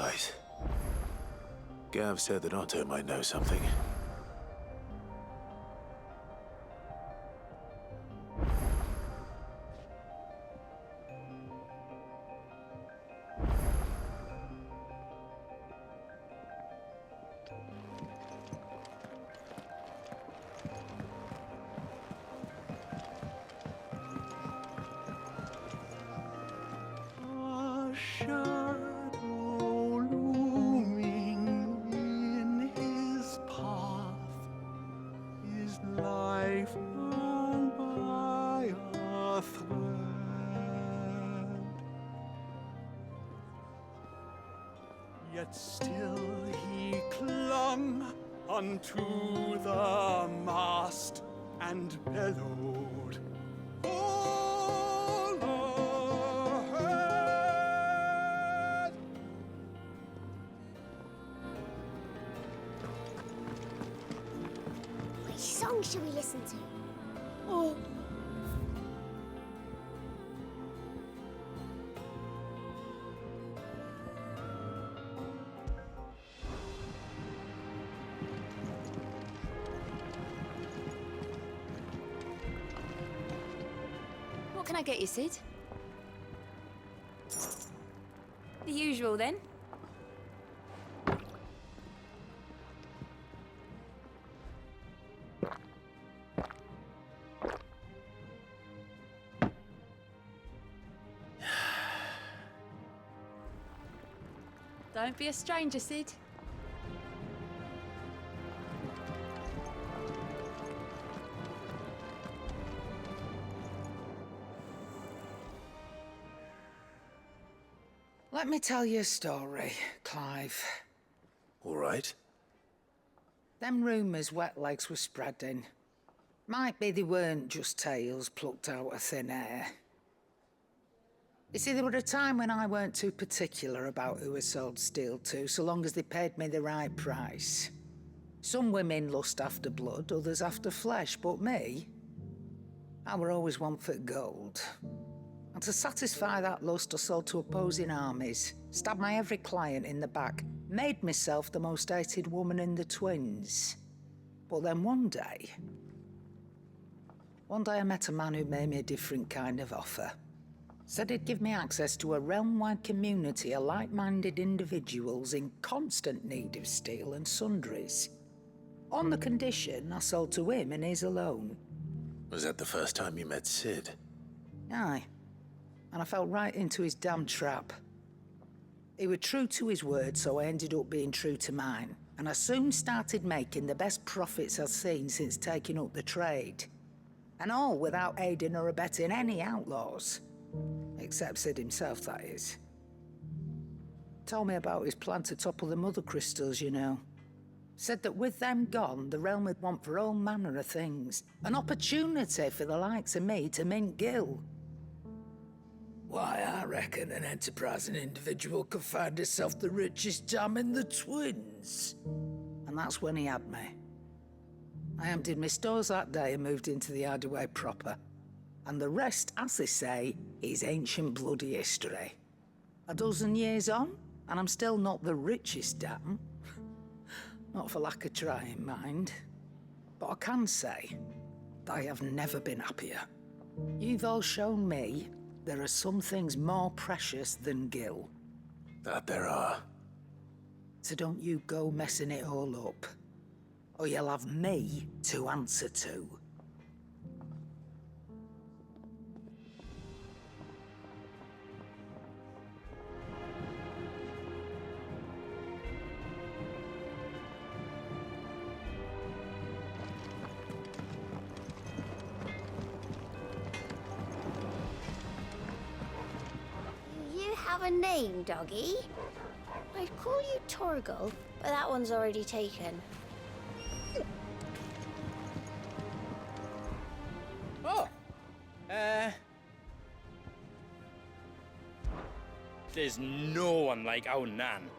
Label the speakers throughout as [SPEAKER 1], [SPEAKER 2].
[SPEAKER 1] place. Gav said that Otto might know something.
[SPEAKER 2] Yet still he clung unto the mast and bellowed, "All ahead!"
[SPEAKER 3] Which song should we listen to? Oh.
[SPEAKER 4] What can I get you, Sid? The usual, then. Don't be a stranger, Sid.
[SPEAKER 5] Let me tell you a story, Clive.
[SPEAKER 1] All right.
[SPEAKER 5] Them rumours wet legs were spreading. Might be they weren't just tales plucked out of thin air. You see, there were a time when I weren't too particular about who I sold steel to, so long as they paid me the right price. Some women lust after blood, others after flesh, but me, I were always one for gold. And to satisfy that lust, I sold to opposing armies, stabbed my every client in the back, made myself the most hated woman in the twins. But then one day I met a man who made me a different kind of offer. Said he'd give me access to a realm-wide community of like-minded individuals in constant need of steel and sundries. On the condition I sold to him and his alone.
[SPEAKER 1] Was that the first time you met Sid?
[SPEAKER 5] Aye. And I fell right into his damn trap. He was true to his word, so I ended up being true to mine. And I soon started making the best profits I've seen since taking up the trade. And all without aiding or abetting any outlaws. Except Sid himself, that is. Told me about his plan to topple the mother crystals, you know. Said that with them gone, the realm would want for all manner of things. An opportunity for the likes of me to mint gil. Why, I reckon an enterprising individual could find himself the richest dam in the twins. And that's when he had me. I emptied my stores that day and moved into the hideaway proper. And the rest, as they say, is ancient bloody history. A dozen years on, and I'm still not the richest dam. Not for lack of trying, mind. But I can say that I have never been happier. You've all shown me there are some things more precious than gil.
[SPEAKER 1] That there are.
[SPEAKER 5] So don't you go messing it all up, or you'll have me to answer to.
[SPEAKER 3] Have a name, doggy? I'd call you Torgal, but that one's already taken.
[SPEAKER 6] Oh, there's no one like our Nan.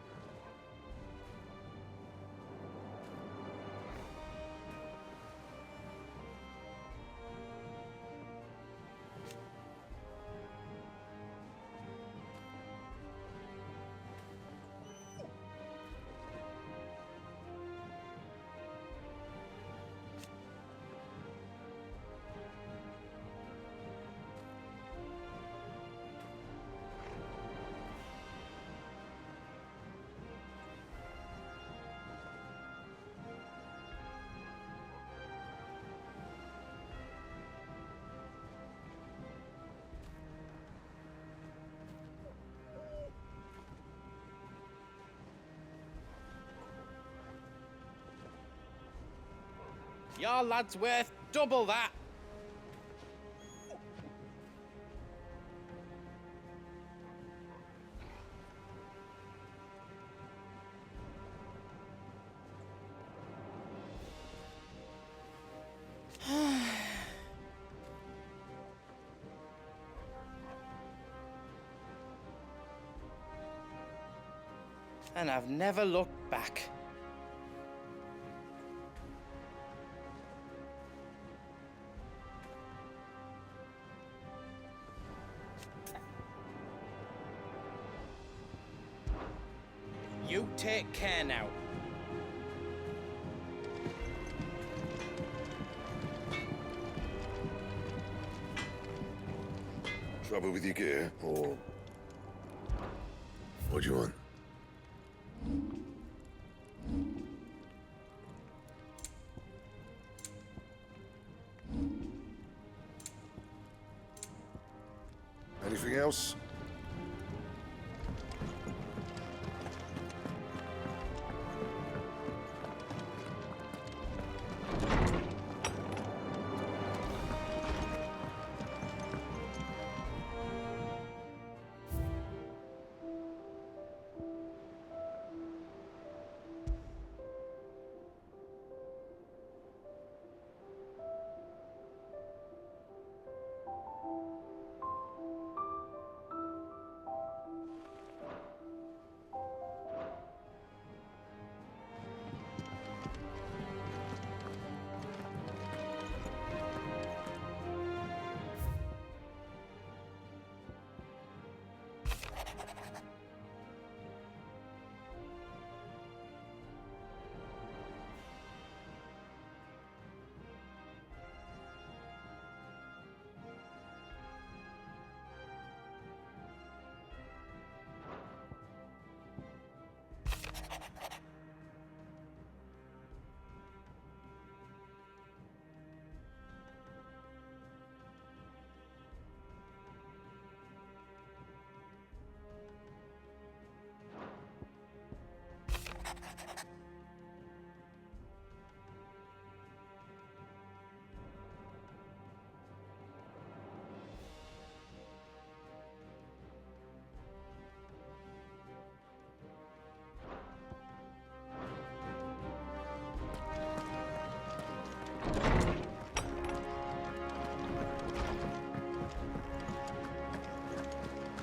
[SPEAKER 6] Your lad's worth double that. And I've never looked back. You take care now.
[SPEAKER 7] Trouble with your gear, or what do you want? Anything else?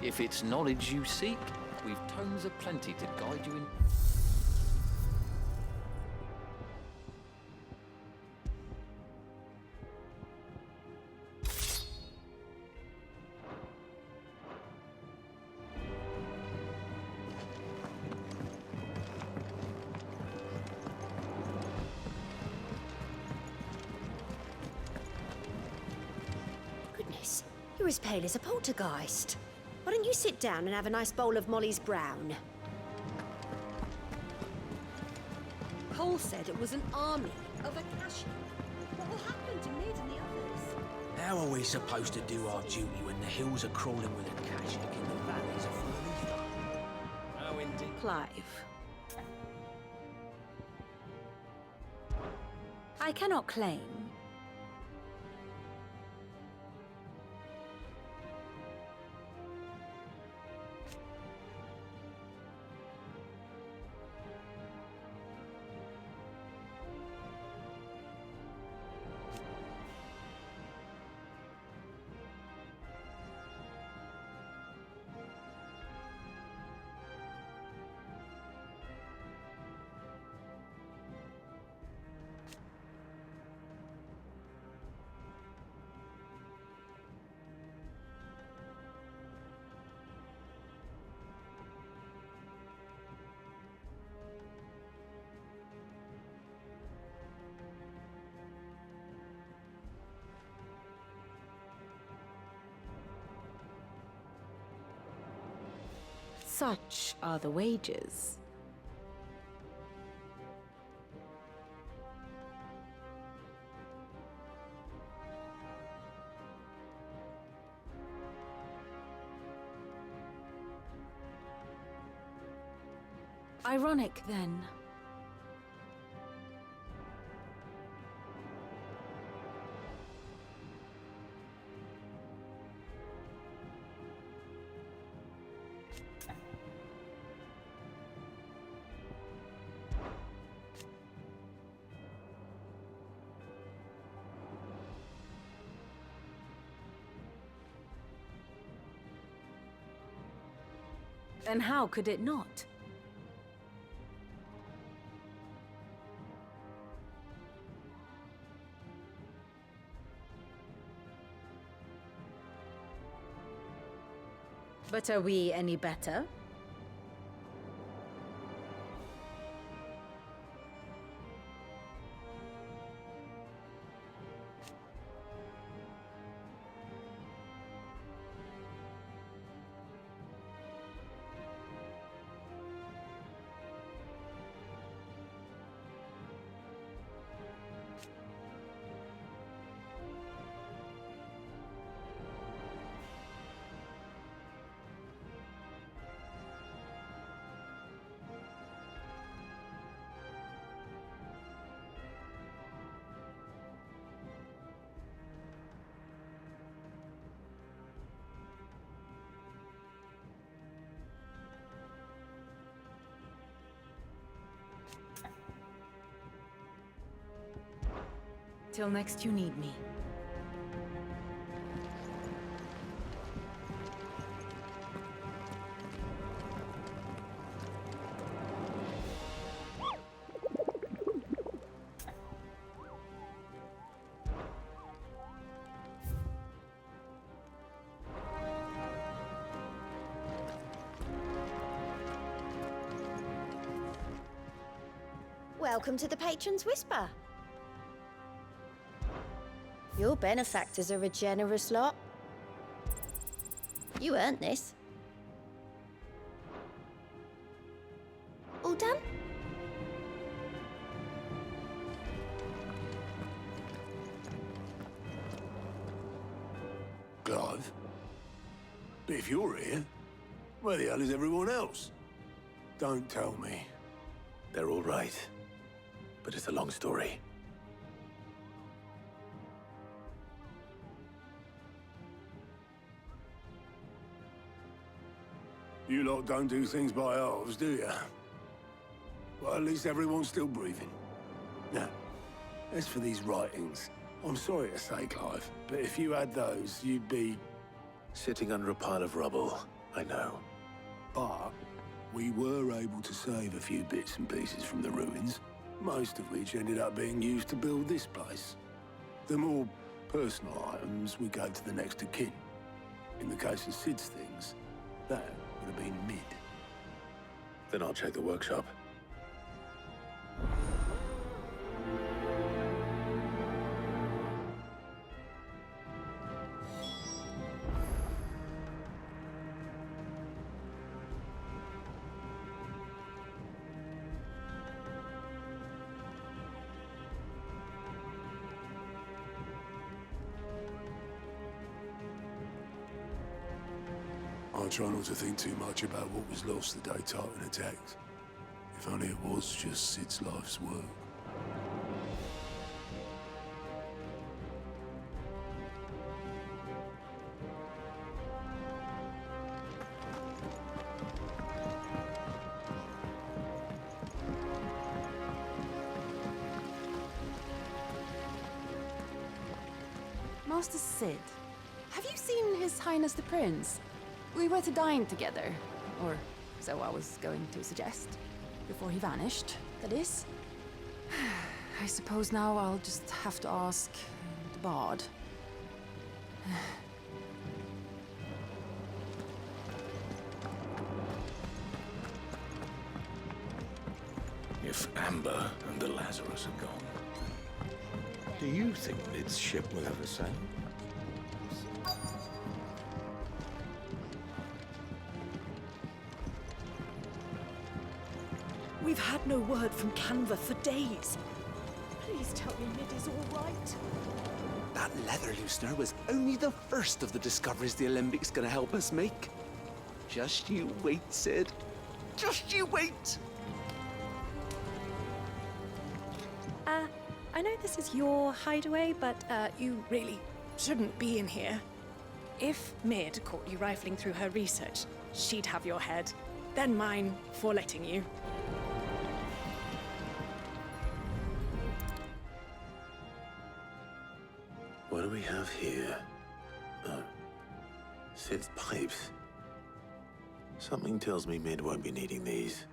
[SPEAKER 8] If it's knowledge you seek, we've tomes aplenty to guide you in.
[SPEAKER 9] Goodness, you're as pale as a poltergeist. Why don't you sit down and have a nice bowl of Molly's brown? Cole said it was an army of Akashi. What will happen to Ned and the others?
[SPEAKER 10] How are we supposed to do our duty when the hills are crawling with Akashic and the valleys are full of ether?
[SPEAKER 6] Oh, indeed.
[SPEAKER 9] Clive.
[SPEAKER 4] I cannot claim.
[SPEAKER 9] Such are the wages.
[SPEAKER 4] Ironic, then. Then how could it not? But are we any better? Till next you need me.
[SPEAKER 3] Welcome to the Patron's Whisper. Your benefactors are a generous lot. You earned this. All done?
[SPEAKER 1] Clive? But if you're here, where the hell is everyone else? Don't tell me. They're all right. But it's a long story. You lot don't do things by halves, do you? Well, at least everyone's still breathing. Now, as for these writings, I'm sorry to say, Clive, but if you had those, you'd be... sitting under a pile of rubble, I know. But we were able to save a few bits and pieces from the ruins, most of which ended up being used to build this place. The more personal items we gave to the next of kin. In the case of Sid's things, that would have been mid. Then I'll check the workshop. I try not to think too much about what was lost the day Titan attacked. If only it was just Sid's life's work.
[SPEAKER 4] Master Sid, have you seen His Highness the Prince? We were to dine together, or so I was going to suggest. Before he vanished, that is. I suppose now I'll just have to ask the Bard.
[SPEAKER 1] If Amber and the Lazarus are gone, do you think Lid's ship will ever sail?
[SPEAKER 9] We've had no word from Canva for days. Please tell me Mid is all right.
[SPEAKER 10] That leather loosener was only the first of the discoveries the Alembics gonna help us make. Just you wait, Sid. Just you wait!
[SPEAKER 9] I know this is your hideaway, but you really shouldn't be in here.
[SPEAKER 11] If Mid caught you rifling through her research, she'd have your head. Then mine for letting you.
[SPEAKER 1] What do we have here? Oh. Sid's pipes. Something tells me Mid won't be needing these.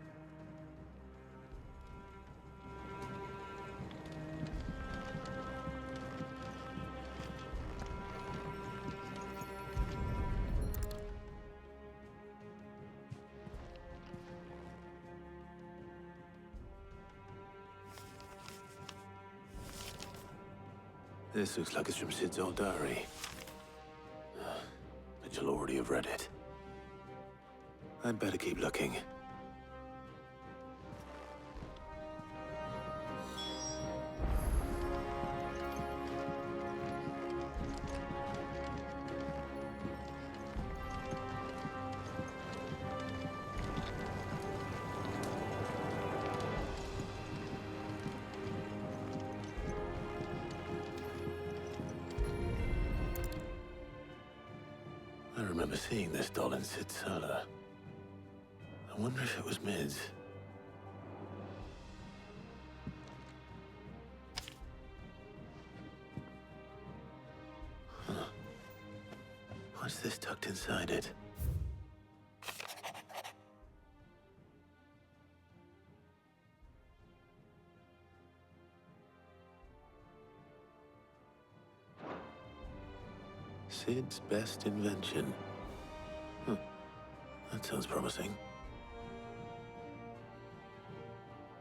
[SPEAKER 1] This looks like it's from Sid's old diary. But you'll already have read it. I'd better keep looking. I remember seeing this doll in Sid's cellar. I wonder if it was Mid's. Huh. What's this tucked inside it? Sid's best invention. Huh. That sounds promising.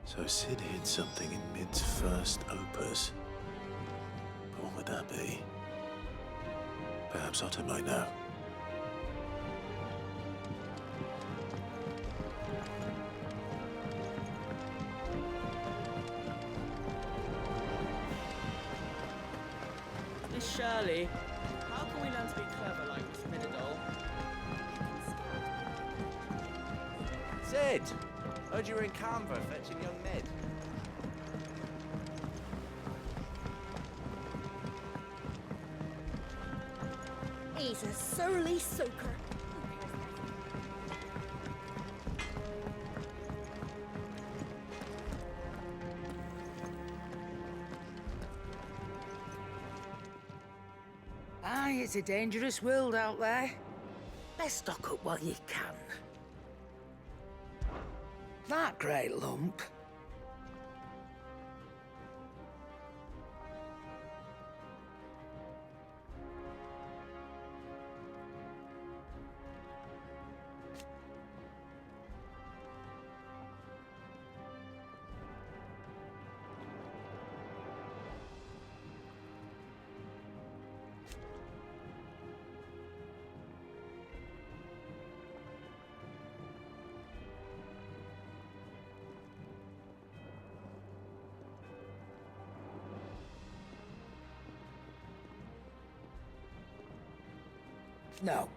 [SPEAKER 1] So Sid hid something in Mid's first opus. But what would that be? Perhaps Otto might know.
[SPEAKER 6] Miss Shirley, how can we learn to be clever like Miss Minidol? Sid! Heard you were in Canberra fetching young Mid.
[SPEAKER 9] He's a surly soaker.
[SPEAKER 5] Aye, it's a dangerous world out there. Best stock up while you can. That great lump. No.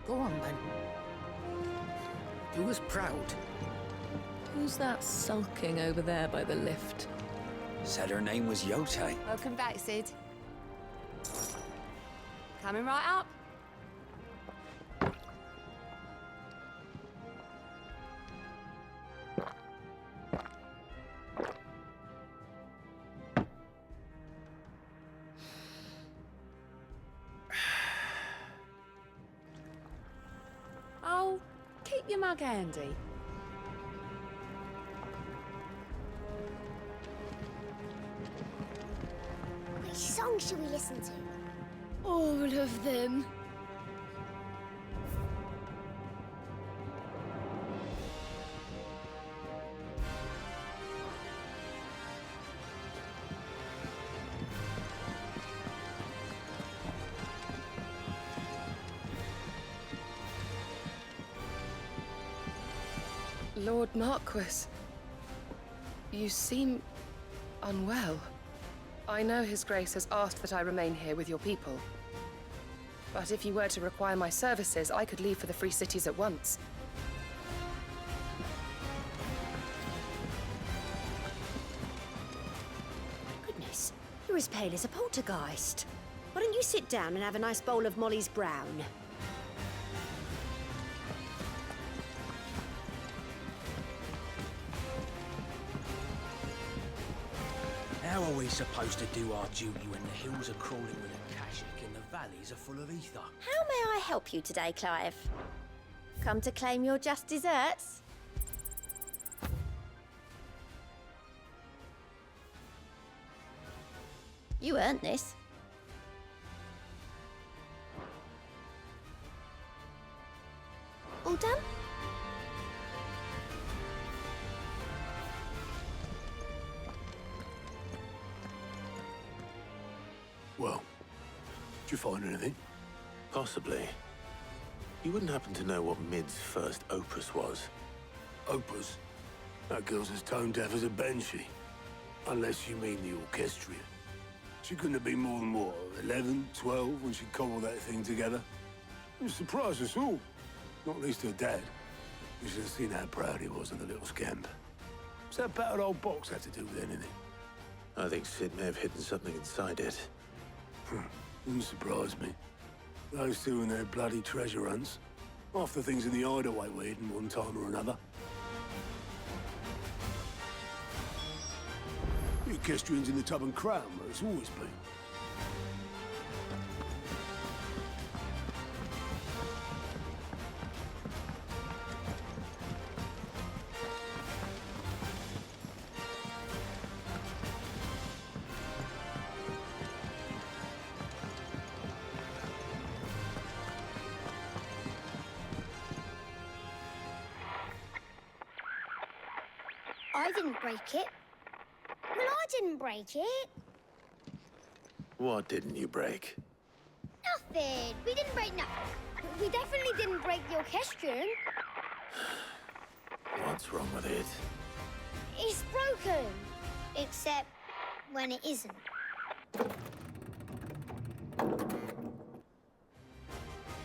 [SPEAKER 5] Go on, then. Do us proud.
[SPEAKER 12] Who's that sulking over there by the lift?
[SPEAKER 10] Said her name was Yote.
[SPEAKER 4] Welcome back, Sid. Coming right up. Oh, keep your mug handy.
[SPEAKER 3] Which song should we listen to?
[SPEAKER 9] All of them.
[SPEAKER 12] Lord Marquis, you seem unwell. I know His Grace has asked that I remain here with your people. But if you were to require my services, I could leave for the Free Cities at once.
[SPEAKER 9] Goodness, you're as pale as a poltergeist. Why don't you sit down and have a nice bowl of Molly's Brown?
[SPEAKER 6] How are we supposed to do our duty when the hills are crawling with a kashik and the valleys are full of ether?
[SPEAKER 3] How may I help you today, Clive? Come to claim your just desserts? You earned this. All done?
[SPEAKER 1] Well, did you find anything?
[SPEAKER 13] Possibly. You wouldn't happen to know what Mid's first opus was?
[SPEAKER 1] Opus? That girl's as tone deaf as a banshee. Unless you mean the orchestrion. She couldn't have been more than, what, 11, 12 when she cobbled that thing together? It surprised us all. Not least her dad. You should have seen how proud he was of the little scamp. What's that battered old box have to do with anything?
[SPEAKER 13] I think Sid may have hidden something inside it.
[SPEAKER 1] Wouldn't surprise me. Those two and their bloody treasure hunts. Half the things in the hideaway were hidden one time or another. The orchestrion's in the Tub and Crown, where it's always been.
[SPEAKER 3] I didn't break it. Well, I didn't break it.
[SPEAKER 13] What didn't you break?
[SPEAKER 3] Nothing. We didn't break nothing. We definitely didn't break the orchestrion.
[SPEAKER 13] What's wrong with it?
[SPEAKER 3] It's broken. Except when it isn't.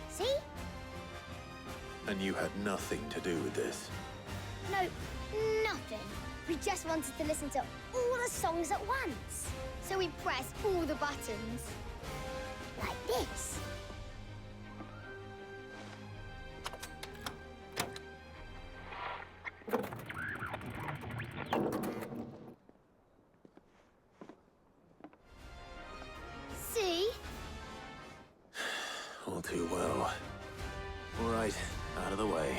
[SPEAKER 3] See?
[SPEAKER 13] And you had nothing to do with this?
[SPEAKER 3] No, nothing. We just wanted to listen to all the songs at once. So we pressed all the buttons. Like this. See?
[SPEAKER 13] All too well. All right, out of the way.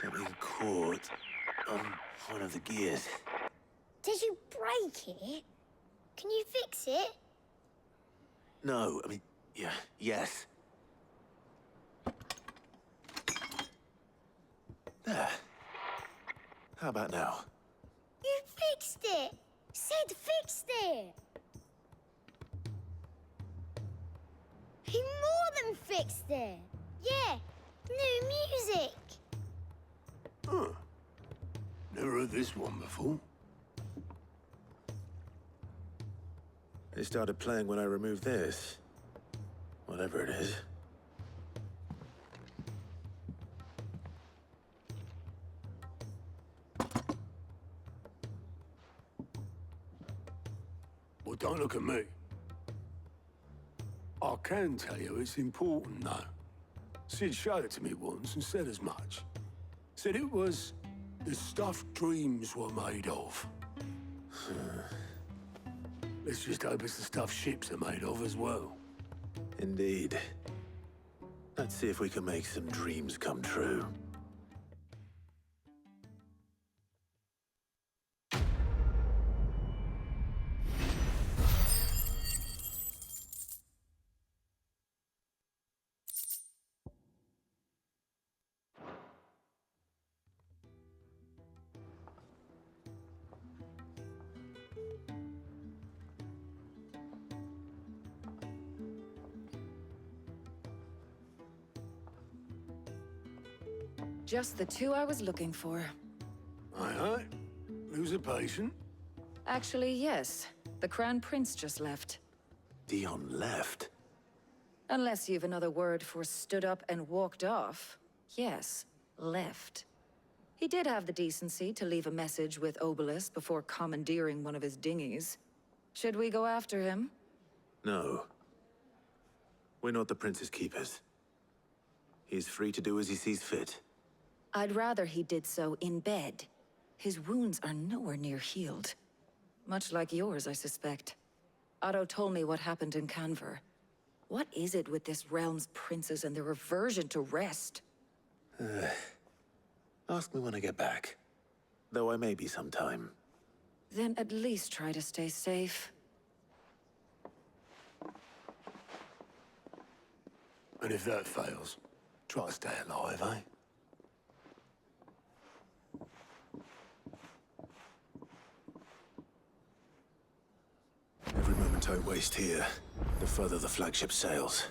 [SPEAKER 13] Something caught on one of the gears.
[SPEAKER 3] Did you break it? Can you fix it?
[SPEAKER 13] No, I mean, yeah, yes. There. How about now?
[SPEAKER 3] You fixed it! Sid fixed it! He more than fixed it! Yeah, new music!
[SPEAKER 1] Huh. Never heard this one before.
[SPEAKER 13] It started playing when I removed this. Whatever it is.
[SPEAKER 1] Well, don't look at me. I can tell you it's important, though. Sid showed it to me once and said as much. Said it was the stuff dreams were made of. Let's just hope it's the stuff ships are made of as well.
[SPEAKER 13] Indeed. Let's see if we can make some dreams come true.
[SPEAKER 14] Just the two I was looking for.
[SPEAKER 1] Aye. Lose a patient?
[SPEAKER 14] Actually, yes. The Crown Prince just left.
[SPEAKER 13] Dion left?
[SPEAKER 14] Unless you've another word for stood up and walked off. Yes, left. He did have the decency to leave a message with Obelisk before commandeering one of his dinghies. Should we go after him?
[SPEAKER 13] No. We're not the Prince's keepers. He's free to do as he sees fit.
[SPEAKER 14] I'd rather he did so in bed. His wounds are nowhere near healed. Much like yours, I suspect. Otto told me what happened in Canver. What is it with this realm's princes and their aversion to rest?
[SPEAKER 13] Ask me when I get back. Though I may be sometime.
[SPEAKER 14] Then at least try to stay safe.
[SPEAKER 1] And if that fails, try to stay alive, eh?
[SPEAKER 13] Every moment I waste here, the further the flagship sails.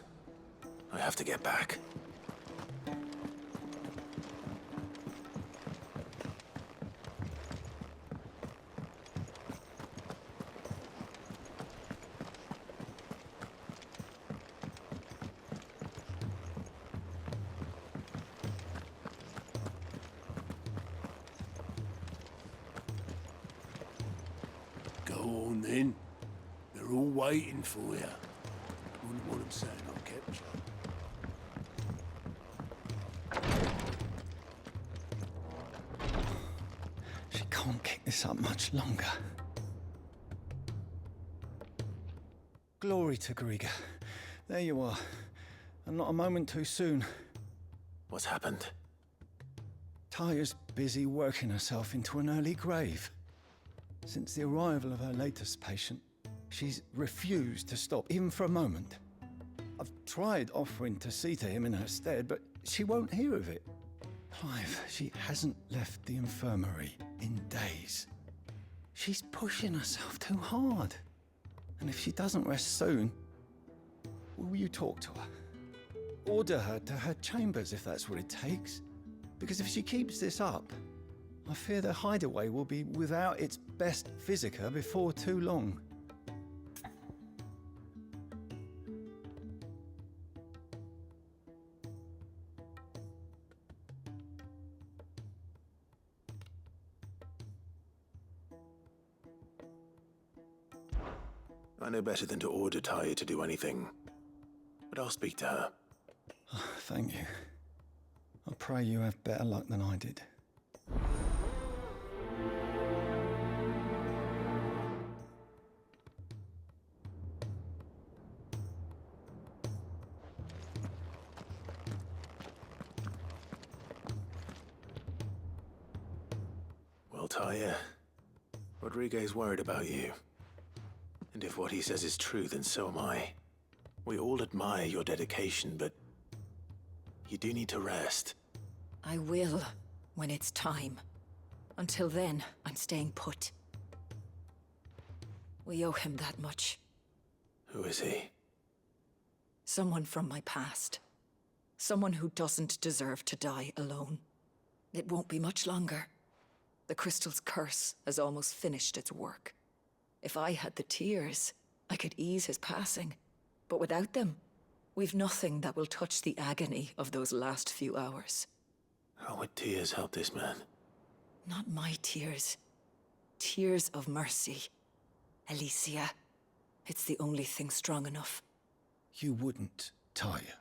[SPEAKER 13] I have to get back.
[SPEAKER 1] Go on then. They're all waiting for you. Wouldn't want them saying I kept you.
[SPEAKER 2] She can't keep this up much longer. Glory to Griga. There you are. And not a moment too soon.
[SPEAKER 13] What's happened?
[SPEAKER 2] Taya's busy working herself into an early grave. Since the arrival of her latest patient, she's refused to stop, even for a moment. I've tried offering to see to him in her stead, but she won't hear of it. Clive, she hasn't left the infirmary in days. She's pushing herself too hard. And if she doesn't rest soon, will you talk to her? Order her to her chambers if that's what it takes. Because if she keeps this up, I fear the hideaway will be without its best physica before too long.
[SPEAKER 13] I know better than to order Taya to do anything. But I'll speak to her.
[SPEAKER 2] Oh, thank you. I pray you have better luck than I did.
[SPEAKER 13] Well, Taya, Rodriguez worried about you. And if what he says is true, then so am I. We all admire your dedication, but you do need to rest.
[SPEAKER 14] I will, when it's time. Until then, I'm staying put. We owe him that much.
[SPEAKER 13] Who is he?
[SPEAKER 14] Someone from my past. Someone who doesn't deserve to die alone. It won't be much longer. The crystal's curse has almost finished its work. If I had the tears, I could ease his passing. But without them, we've nothing that will touch the agony of those last few hours.
[SPEAKER 13] How would tears help this man?
[SPEAKER 14] Not my tears. Tears of mercy. Alicia, it's the only thing strong enough.
[SPEAKER 2] You wouldn't, Taya.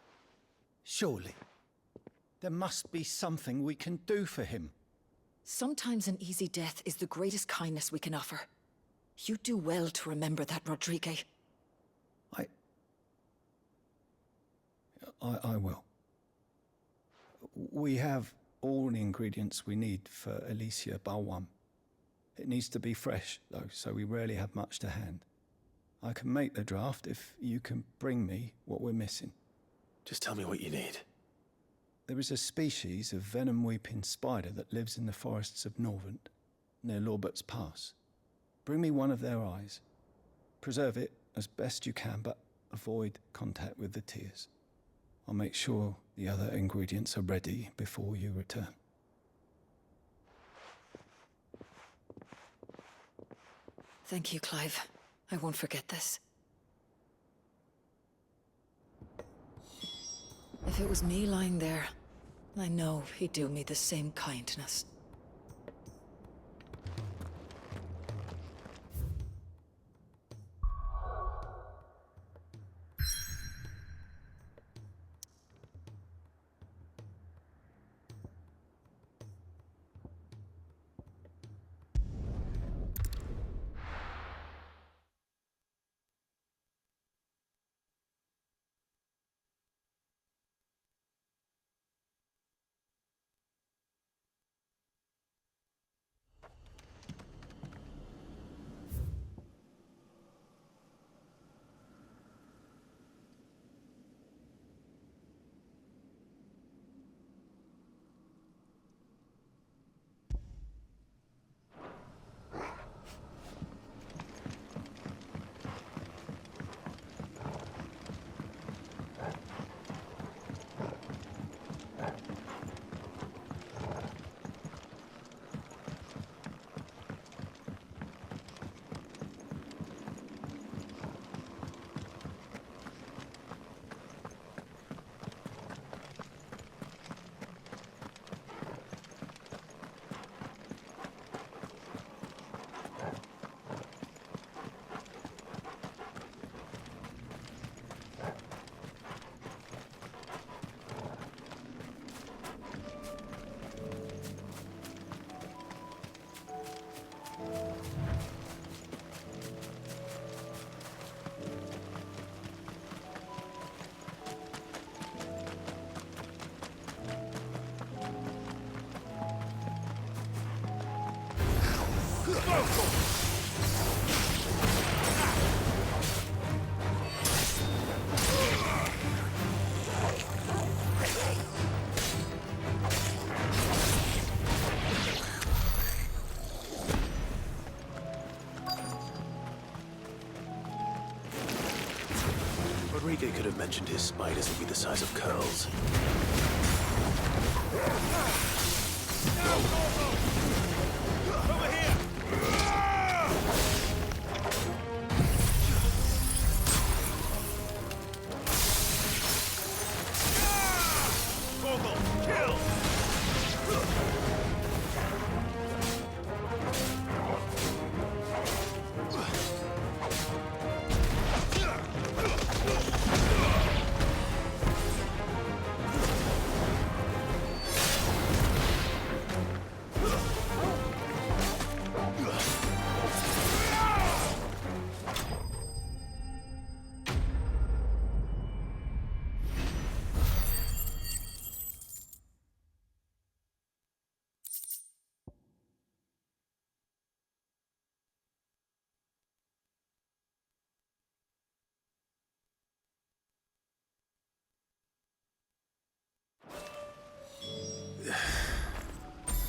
[SPEAKER 2] Surely. There must be something we can do for him.
[SPEAKER 14] Sometimes an easy death is the greatest kindness we can offer. You do well to remember that, Rodrigue.
[SPEAKER 2] I will. We have all the ingredients we need for Alicia Balwam. It needs to be fresh, though, so we rarely have much to hand. I can make the draft if you can bring me what we're missing.
[SPEAKER 13] Just tell me what you need.
[SPEAKER 2] There is a species of venom-weeping spider that lives in the forests of Norvent, near Lorbert's Pass. Bring me one of their eyes. Preserve it as best you can, but avoid contact with the tears. I'll make sure the other ingredients are ready before you return.
[SPEAKER 14] Thank you, Clive. I won't forget this. If it was me lying there, I know he'd do me the same kindness.
[SPEAKER 13] Rodrigo could have mentioned his spiders would be the size of curls.
[SPEAKER 6] Over here! Vogel, kill!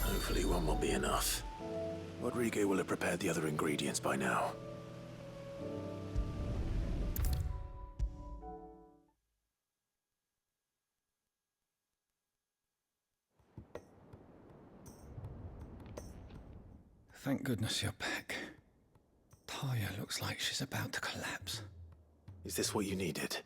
[SPEAKER 13] Hopefully one will be enough. Rodrigo will have prepared the other ingredients by now.
[SPEAKER 2] Thank goodness you're back. Taya looks like she's about to collapse.
[SPEAKER 13] Is this what you needed?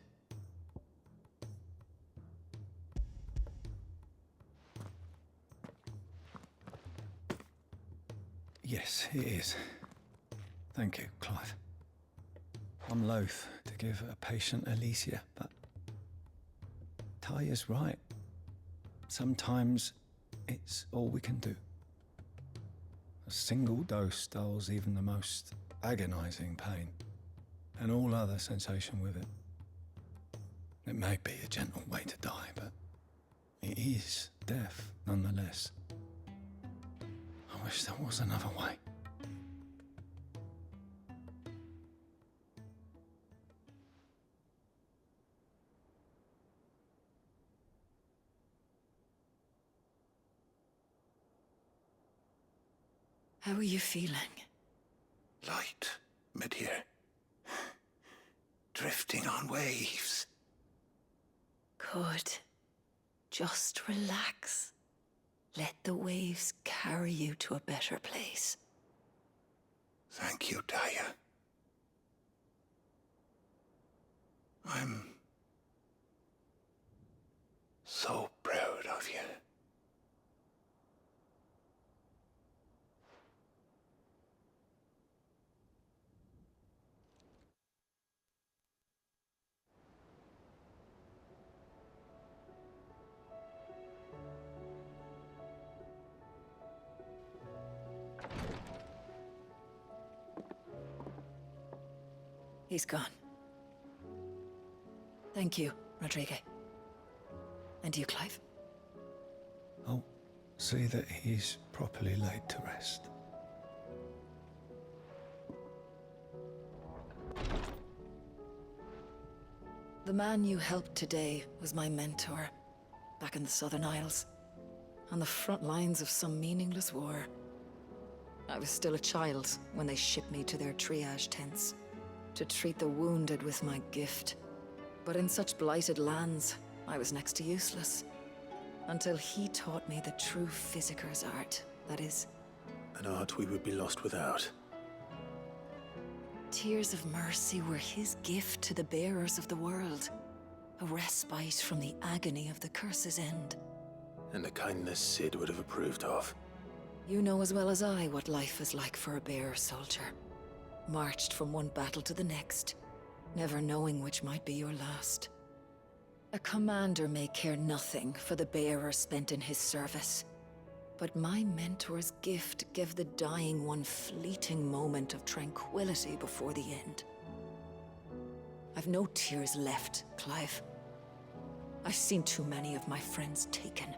[SPEAKER 2] Yes, it is. Thank you, Clive. I'm loath to give a patient Alicia, but Taya's right. Sometimes it's all we can do. A single dose dulls even the most agonizing pain, and all other sensation with it. It may be a gentle way to die, but it is death nonetheless. I wish there was another way.
[SPEAKER 14] How are you feeling?
[SPEAKER 15] Light, mid-here. Drifting on waves.
[SPEAKER 14] Good. Just relax. Let the waves carry you to a better place.
[SPEAKER 15] Thank you, Taya. I'm so proud of you.
[SPEAKER 14] He's gone. Thank you, Rodrigue. And you, Clive?
[SPEAKER 2] I'll see that he's properly laid to rest.
[SPEAKER 14] The man you helped today was my mentor, back in the Southern Isles, on the front lines of some meaningless war. I was still a child when they shipped me to their triage tents, to treat the wounded with my gift. But in such blighted lands, I was next to useless. Until he taught me the true physicker's art, that is.
[SPEAKER 13] An art we would be lost without.
[SPEAKER 14] Tears of mercy were his gift to the bearers of the world. A respite from the agony of the curse's end.
[SPEAKER 13] And a kindness Sid would have approved of.
[SPEAKER 14] You know as well as I what life is like for a bearer soldier. Marched from one battle to the next, never knowing which might be your last. A commander may care nothing for the bearer spent in his service. But my mentor's gift gave the dying one fleeting moment of tranquility before the end. I've no tears left, Clive. I've seen too many of my friends taken.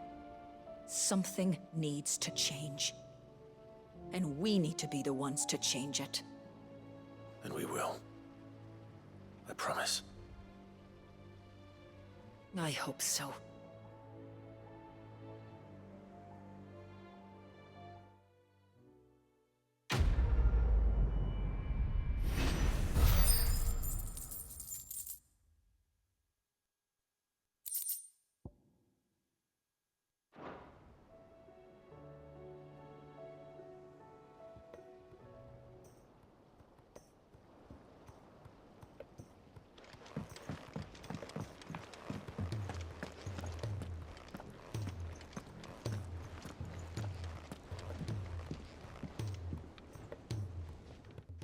[SPEAKER 14] Something needs to change. And we need to be the ones to change it.
[SPEAKER 13] And we will. I promise.
[SPEAKER 14] I hope so.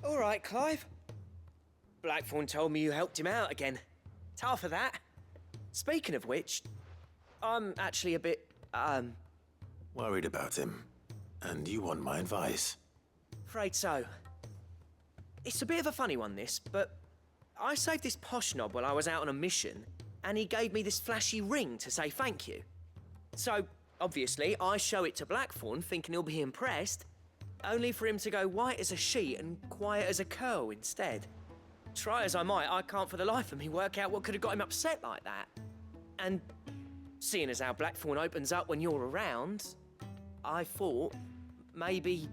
[SPEAKER 16] All right, Clive. Blackthorn told me you helped him out again. Tough for that. Speaking of which, I'm actually a bit,
[SPEAKER 13] Worried about him. And you want my advice?
[SPEAKER 16] afraid so. It's a bit of a funny one, this, but I saved this posh knob while I was out on a mission, and he gave me this flashy ring to say thank you. So, obviously, I show it to Blackthorn, thinking he'll be impressed, only for him to go white as a sheet and quiet as a curl instead. Try as I might, I can't for the life of me work out what could have got him upset like that. And seeing as how Blackthorn opens up when you're around, I thought maybe